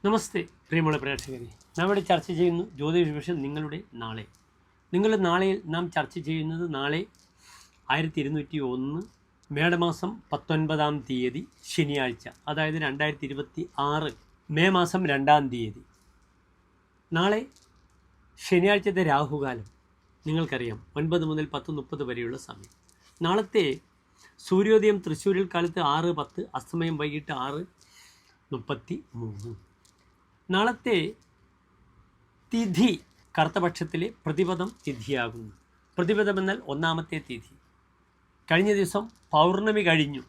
നമസ്തേ പ്രിയമുള്ള പ്രേക്ഷകരെ, നാം ഇവിടെ ചർച്ച ചെയ്യുന്നു ജ്യോതിഷ വിഷയം നിങ്ങളുടെ നാളെയിൽ നാം ചർച്ച ചെയ്യുന്നത് നാളെ 1201 മേടമാസം 19-ാം തീയതി ശനിയാഴ്ച, അതായത് 2026 മെയ് മാസം 2-ാം തീയതി. നാളെ ശനിയാഴ്ചത്തെ രാഹുകാലം നിങ്ങൾക്കറിയാം, 9 മുതൽ 10:30 വരെയുള്ള സമയം. നാളത്തെ സൂര്യോദയം തൃശ്ശൂരിൽ കാലത്ത് 6:10, അസ്തമയം വൈകിട്ട് 6:33. നാളത്തെ തിഥി കറുത്തപക്ഷത്തിലെ പ്രതിപദം തിഥിയാകുന്നു. പ്രതിപദം എന്നാൽ 1-ാമത്തെ തിഥി. കഴിഞ്ഞ ദിവസം പൗർണമി കഴിഞ്ഞു.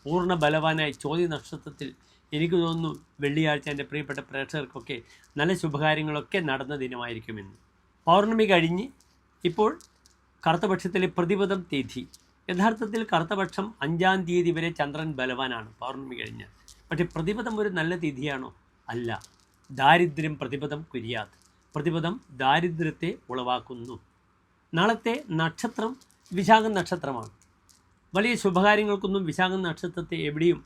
പൂർണ്ണ ബലവാനായി ചോതി നക്ഷത്രത്തിൽ എനിക്ക് തോന്നുന്നു വെള്ളിയാഴ്ച എൻ്റെ പ്രിയപ്പെട്ട പ്രേക്ഷകർക്കൊക്കെ നല്ല ശുഭകാര്യങ്ങളൊക്കെ നടന്ന ദിനമായിരിക്കുമെന്ന്. പൗർണമി കഴിഞ്ഞ് ഇപ്പോൾ കറുത്തപക്ഷത്തിലെ പ്രതിപദം തിഥി. യഥാർത്ഥത്തിൽ കറുത്തപക്ഷം 5-ാം തീയതി വരെ ചന്ദ്രൻ ബലവാനാണ് പൗർണമി കഴിഞ്ഞാൽ. പക്ഷേ പ്രതിപദം ഒരു നല്ല തിഥിയാണോ? അല്ല. ദാരിദ്ര്യം പ്രതിപദം കുര്യാത്. പ്രതിപദം ദാരിദ്ര്യത്തെ ഉളവാക്കുന്നു. നാളത്തെ നക്ഷത്രം വിശാഖം നക്ഷത്രമാണ്. വലിയ ശുഭകാര്യങ്ങൾക്കൊന്നും വിശാഖം നക്ഷത്രത്തെ എവിടെയും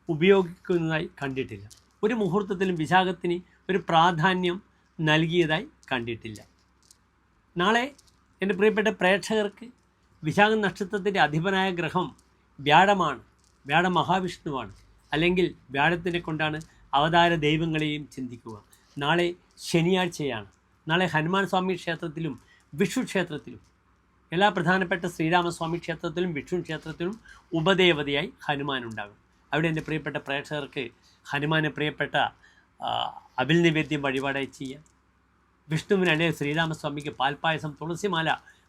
ഉപയോഗിക്കുന്നതായി കണ്ടിട്ടില്ല. ഒരു മുഹൂർത്തത്തിലും വിശാഖത്തിന് ഒരു പ്രാധാന്യം നൽകിയതായി കണ്ടിട്ടില്ല. നാളെ എൻ്റെ പ്രിയപ്പെട്ട പ്രേക്ഷകർക്ക് വിശാഖം നക്ഷത്രത്തിൻ്റെ അധിപനായ ഗ്രഹം വ്യാഴമാണ്. വ്യാഴം മഹാവിഷ്ണുവാണ്. അല്ലെങ്കിൽ വ്യാഴത്തിനെ കൊണ്ടാണ് അവതാര ദൈവങ്ങളെയും ചിന്തിക്കുക. നാളെ ശനിയാഴ്ചയാണ്. നാളെ ഹനുമാൻ സ്വാമി ക്ഷേത്രത്തിലും വിഷ്ണു ക്ഷേത്രത്തിലും, എല്ലാ പ്രധാനപ്പെട്ട ശ്രീരാമസ്വാമി ക്ഷേത്രത്തിലും വിഷ്ണു ക്ഷേത്രത്തിലും ഉപദേവതയായി ഹനുമാൻ ഉണ്ടാകും. അവിടെ എൻ്റെ പ്രിയപ്പെട്ട പ്രേക്ഷകർക്ക് ഹനുമാനെ പ്രിയപ്പെട്ട അബിൽ നിവേദ്യം വഴിപാടായി ചെയ്യാം. വിഷ്ണുവിന് അല്ലെങ്കിൽ ശ്രീരാമസ്വാമിക്ക് പാൽപ്പായസം തുളസിമാല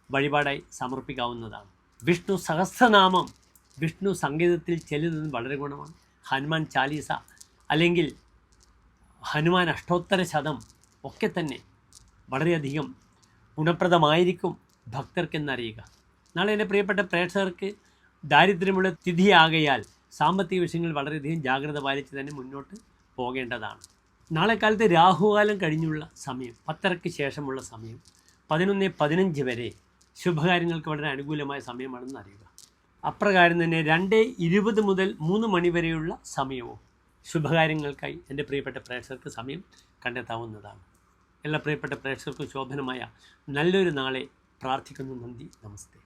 വഴിപാടായി സമർപ്പിക്കാവുന്നതാണ്. വിഷ്ണു സഹസ്രനാമം വിഷ്ണു സംഗീതത്തിൽ ചെല്ലുന്നത് വളരെ ഗുണമാണ്. ഹനുമാൻ ചാലീസ അല്ലെങ്കിൽ ഹനുമാൻ അഷ്ടോത്തര ശതം ഒക്കെ തന്നെ വളരെയധികം ഗുണപ്രദമായിരിക്കും ഭക്തർക്കെന്നറിയുക. നാളെ എൻ്റെ പ്രിയപ്പെട്ട പ്രേക്ഷകർക്ക് ദാരിദ്ര്യമുള്ള തിഥിയാകയാൽ സാമ്പത്തിക വിഷയങ്ങൾ വളരെയധികം ജാഗ്രത പാലിച്ച് തന്നെ മുന്നോട്ട് പോകേണ്ടതാണ്. നാളെ കാലത്ത് രാഹുകാലം കഴിഞ്ഞുള്ള സമയം, 10:30 ശേഷമുള്ള സമയം 11:15 വരെ ശുഭകാര്യങ്ങൾക്ക് വളരെ അനുകൂലമായ സമയമാണെന്ന് അറിയുക. അപ്രകാരം തന്നെ 2:20 മുതൽ 3 മണി വരെയുള്ള സമയവും ശുഭകാര്യങ്ങൾക്കായി എൻ്റെ പ്രിയപ്പെട്ട പ്രേക്ഷകർക്ക് സമയം കണ്ടെത്താവുന്നതാണ്. എല്ലാ പ്രിയപ്പെട്ട പ്രേക്ഷകർക്കും ശോഭനമായ നല്ലൊരു നാളെ പ്രാർത്ഥിക്കുന്നു. നന്ദി, നമസ്തേ.